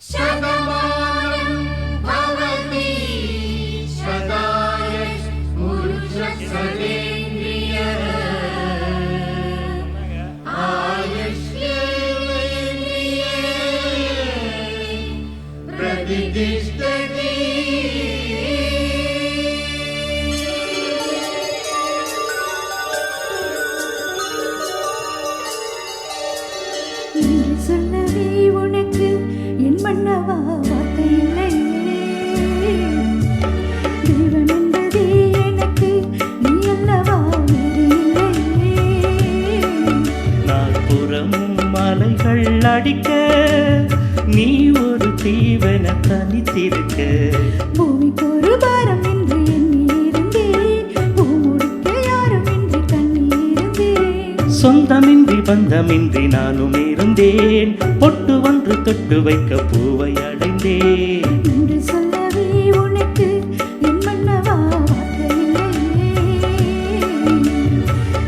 शतमानं भवति शताय पुरुषसरेन्द्रिय आयुष्येवेन्द्रिये प्रतिष्ठति। சொல்லவே உனக்கு என் மன்னவா வார்த்தை இல்லையே, தேவன் என்பதே எனக்கு நீ அல்லவா வேறு இல்லையே. நாற்புறமும் மலைகள் அடிக்க நீ ஒரு தீவன தனித்திருக்க, பூமிக்கு ஒரு பாரம் என்று எண்ணி இருந்தேன், பூமுடிக்க யாரும் என்று கண்ணி இருந்தேன். சொந்தமின்றி பந்தமின்றி நானும் இருந்தேன், பொட்டு ஒன்று தொட்டு வைக்க பூவை அடைந்தேன். என்று சொல்லவே உனக்கு என் மன்னவா வார்த்தை இல்லையே,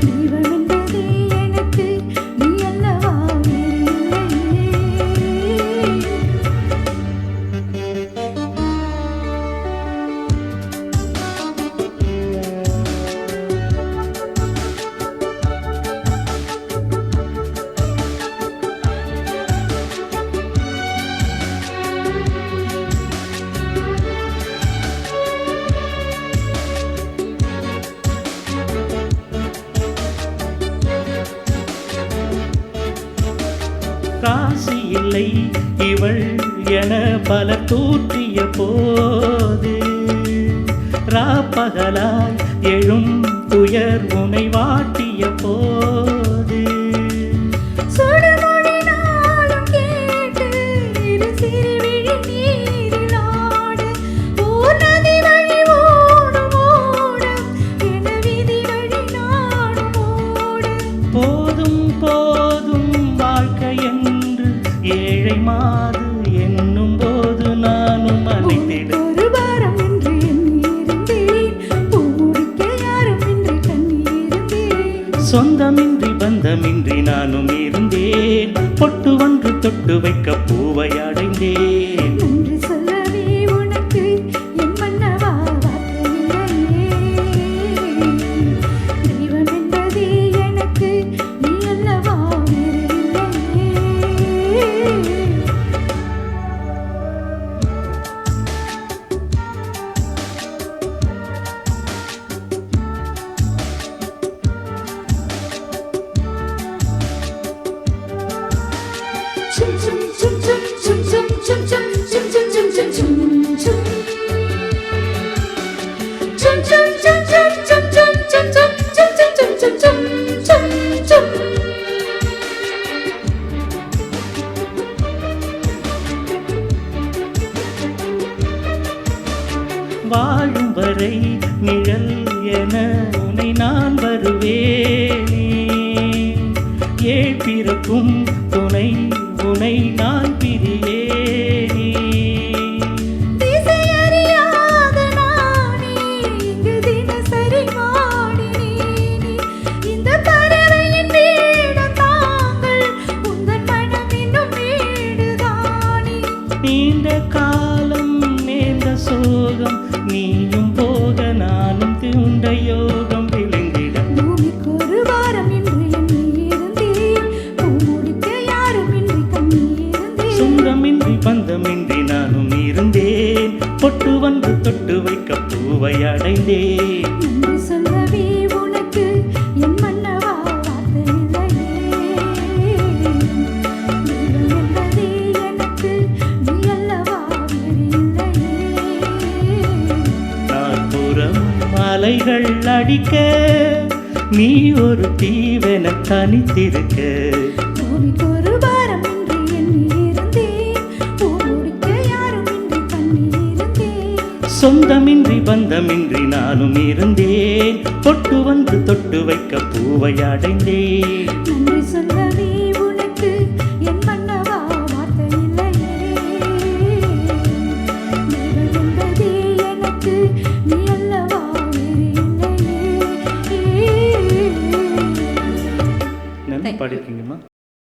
தேவன் என்பதே எனக்கு நீ அல்லவா வேறு இல்லையே. காசி இல்லை இவள் என பல தூற்றிய போது, ராப்பகலாய் எழும் துயர் உனை வாட்டிய போது, சுடுமொழி நாளும் கேட்டு இரு சிறுவிழி நீரில் ஆட, ஓர் நதி வழி ஓடும் ஓடம் என விதி வழி நாடும் ஓட. போதும் போதும் வாழ்க்கை என்று ஏழை மாது என்னும் போது நானும் அழைத்திட, ஒரு பாரம் என்று எண்ணி இருந்தேன், பூமுடிக்க யாரும் என்று கண்ணி இருந்தேன். சொந்தமின்றி பந்தமின்றி நானும் இருந்தேன், பொட்டு ஒன்று தொட்டு வைக்க பூவை அடைந்தேன். நன்றி சொல்லவே உனக்கு என் மன்னவா வார்த்தை இல்லையே, தெய்வம் என்பதே எனக்கு நீ அல்லவா வேறு இல்லையே. Chum chum chum chum chum chum chum chum chum chum chum chum chum chum. Chum chum chum chum chum chum chum chum chum chum chum chum chum chum. வாழும் வரை நிழல் என உன்னை நான் வருவேனே, ஏழ் பிறக்கும் துணை உனை நான் பிரியேனே. திசை அறியாத நானே இங்கு தினசரி வாடினேனே, இந்த பறவையின் வீடும் தாங்கள் உந்தன் மனம் இன்னும் வீடுதானே. நீண்ட காலம் நேர்ந்த சோகம் நீயும் போக நானும் தூண்ட யோகம் விழுந்திட, பூமிக்கு ஒரு வாரம் என்று எண்ணி இருந்தேன், பூமுடிக்க யாரும் இன்றி கண்ணி இருந்தேன். சொந்தமின்றி பந்தமின்றி நானும் இருந்தேன், பொட்டு வந்து தொட்டு வைக்க பூவை அடைந்தேன். நன்றி சொல்லவே உனக்கு என் மன்னவா வார்த்தை இல்லையே, தெய்வம் என்பதே எனக்கு நீ அல்லவா வேறு இல்லையே. நாற்புறம் மலைகள் அடிக்க நீ ஒரு தீவென தனித்திருக்க, பூமிக்கு ஒரு பாரம் என்று எண்ணி இருந்தேன், பூமுடிக்க யாரும் இன்றி கண்ணி இருந்தேன். சொந்தமின்றி பந்தமின்றி நானும் இருந்தேன், பொட்டு வந்து தொட்டு வைக்க பூவை அடைந்தேன். நன்றி சொல்லவே உனக்கு என் மன்னவா வார்த்தை இல்லையே, தெய்வம் என்பதே எனக்கு நீ அல்லவா வேறு இல்லையே. நல்லா பாடிருக்கீங்கம்மா.